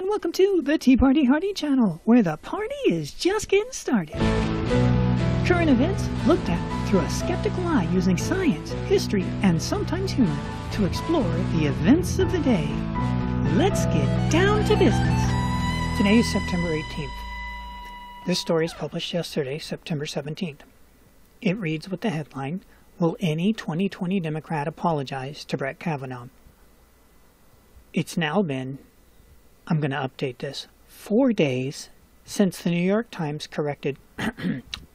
and welcome to the Tea Party Hardy channel, where the party is just getting started. Current events looked at through a skeptical eye using science, history, and sometimes humor to explore the events of the day. Let's get down to business. Today is September 18th. This story is published yesterday, September 17th. It reads with the headline, "Will any 2020 Democrat apologize to Brett Kavanaugh?" It's now been, I'm going to update this, 4 days since the New York Times corrected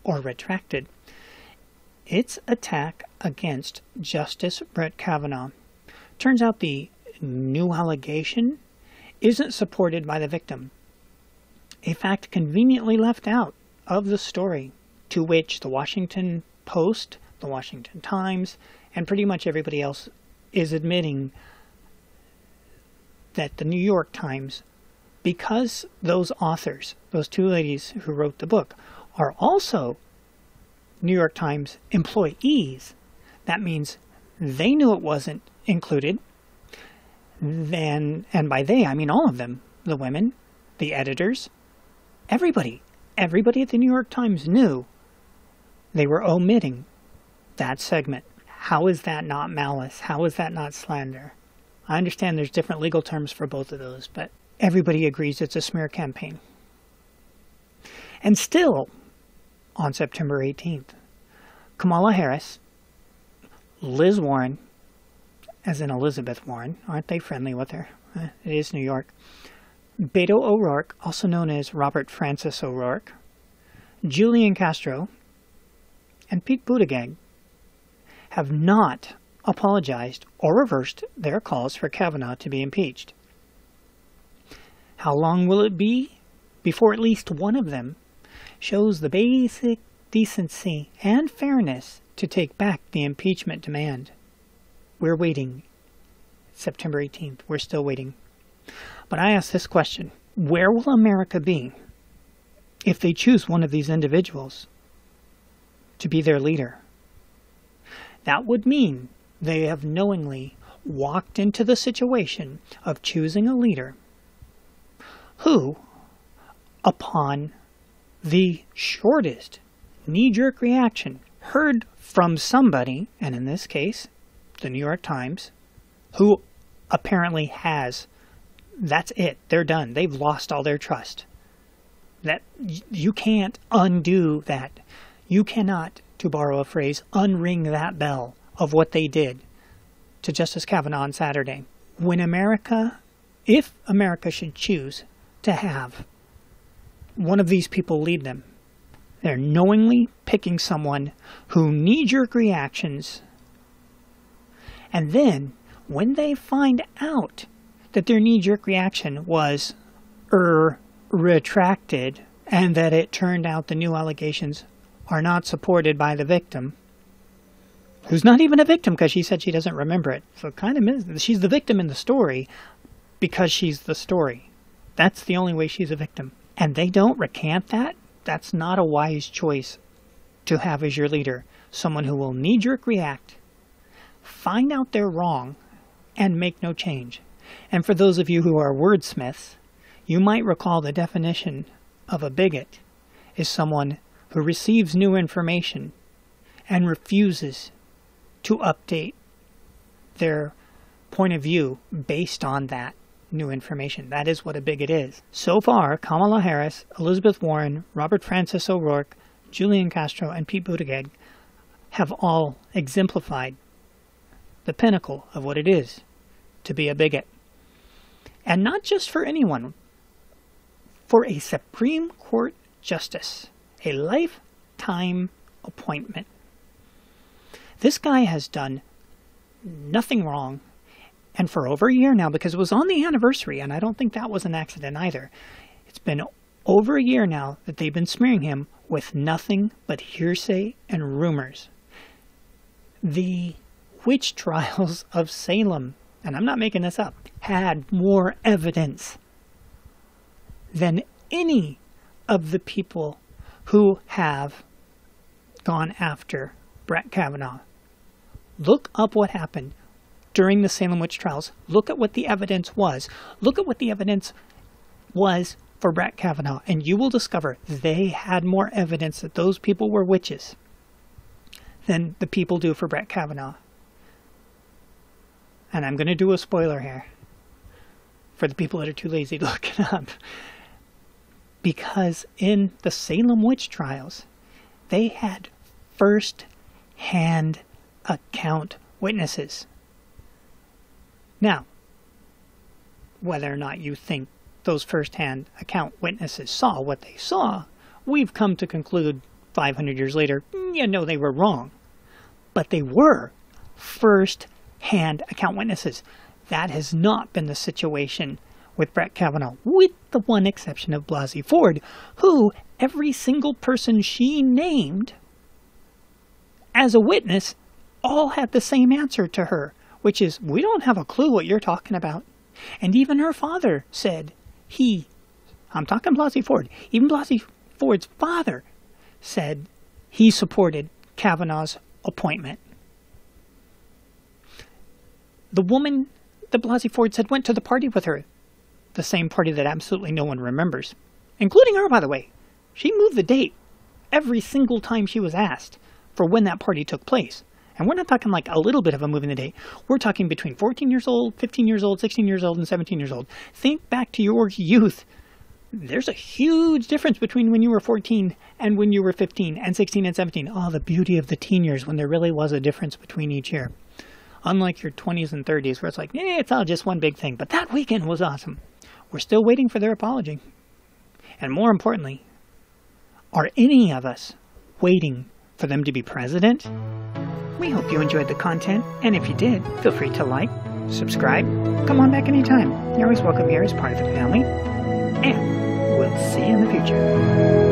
or retracted its attack against Justice Brett Kavanaugh. Turns out the new allegation isn't supported by the victim, a fact conveniently left out of the story, to which the Washington Post, the Washington Times, and pretty much everybody else is admitting that the New York Times, because those authors, those two ladies who wrote the book, are also New York Times employees, that means they knew it wasn't included. Then, and by they, I mean all of them, the women, the editors, everybody at the New York Times knew they were omitting that segment. How is that not malice? How is that not slander? I understand there's different legal terms for both of those, but everybody agrees it's a smear campaign. And still, on September 18th, Kamala Harris, Liz Warren, as in Elizabeth Warren, aren't they friendly with her? It is New York. Beto O'Rourke, also known as Robert Francis O'Rourke, Julian Castro, and Pete Buttigieg have not apologized or reversed their calls for Kavanaugh to be impeached. How long will it be before at least one of them shows the basic decency and fairness to take back the impeachment demand? We're waiting. September 18th. We're still waiting. But I ask this question: where will America be if they choose one of these individuals to be their leader? That would mean they have knowingly walked into the situation of choosing a leader who, upon the shortest knee-jerk reaction heard from somebody, and in this case, the New York Times, who apparently has, that's it, they're done, they've lost all their trust. That you can't undo that. You cannot, to borrow a phrase, unring that bell of what they did to Justice Kavanaugh on Saturday. When America, if America should choose to have one of these people lead them, they're knowingly picking someone who knee-jerk reactions, and then when they find out that their knee-jerk reaction was retracted, and that it turned out the new allegations are not supported by the victim, who's not even a victim because she said she doesn't remember it. So kind of, she's the victim in the story because she's the story. That's the only way she's a victim. And they don't recant that. That's not a wise choice to have as your leader. Someone who will knee-jerk react, find out they're wrong, and make no change. And for those of you who are wordsmiths, you might recall the definition of a bigot is someone who receives new information and refuses to update their point of view based on that new information. That is what a bigot is. So far, Kamala Harris, Elizabeth Warren, Robert Francis O'Rourke, Julian Castro, and Pete Buttigieg have all exemplified the pinnacle of what it is to be a bigot. And not just for anyone, for a Supreme Court justice, a lifetime appointment. This guy has done nothing wrong, and for over a year now, because it was on the anniversary, and I don't think that was an accident either. It's been over a year now that they've been smearing him with nothing but hearsay and rumors. The witch trials of Salem, and I'm not making this up, had more evidence than any of the people who have gone after Brett Kavanaugh. Look up what happened during the Salem witch trials. Look at what the evidence was. Look at what the evidence was for Brett Kavanaugh. And you will discover they had more evidence that those people were witches than the people do for Brett Kavanaugh. And I'm going to do a spoiler here for the people that are too lazy to look it up. Because in the Salem witch trials, they had first-hand account witnesses. Now, whether or not you think those first-hand account witnesses saw what they saw, we've come to conclude 500 years later, they were wrong. But they were first-hand account witnesses. That has not been the situation with Brett Kavanaugh, with the one exception of Blasey Ford, who every single person she named as a witness all had the same answer to her, which is, we don't have a clue what you're talking about. And even her father said I'm talking Blasey Ford, even Blasey Ford's father said he supported Kavanaugh's appointment. The woman that Blasey Ford said went to the party with her, the same party that absolutely no one remembers, including her, by the way. She moved the date every single time she was asked for when that party took place. And we're not talking like a little bit of a moving the date. We're talking between 14 years old, 15 years old, 16 years old, and 17 years old. Think back to your youth. There's a huge difference between when you were 14 and when you were 15 and 16 and 17. Oh, the beauty of the teen years when there really was a difference between each year. Unlike your 20s and 30s where it's like, it's all just one big thing. But that weekend was awesome. We're still waiting for their apology. And more importantly, are any of us waiting for them to be president? We hope you enjoyed the content, and if you did, feel free to like, subscribe, come on back anytime. You're always welcome here as part of the family, and we'll see you in the future.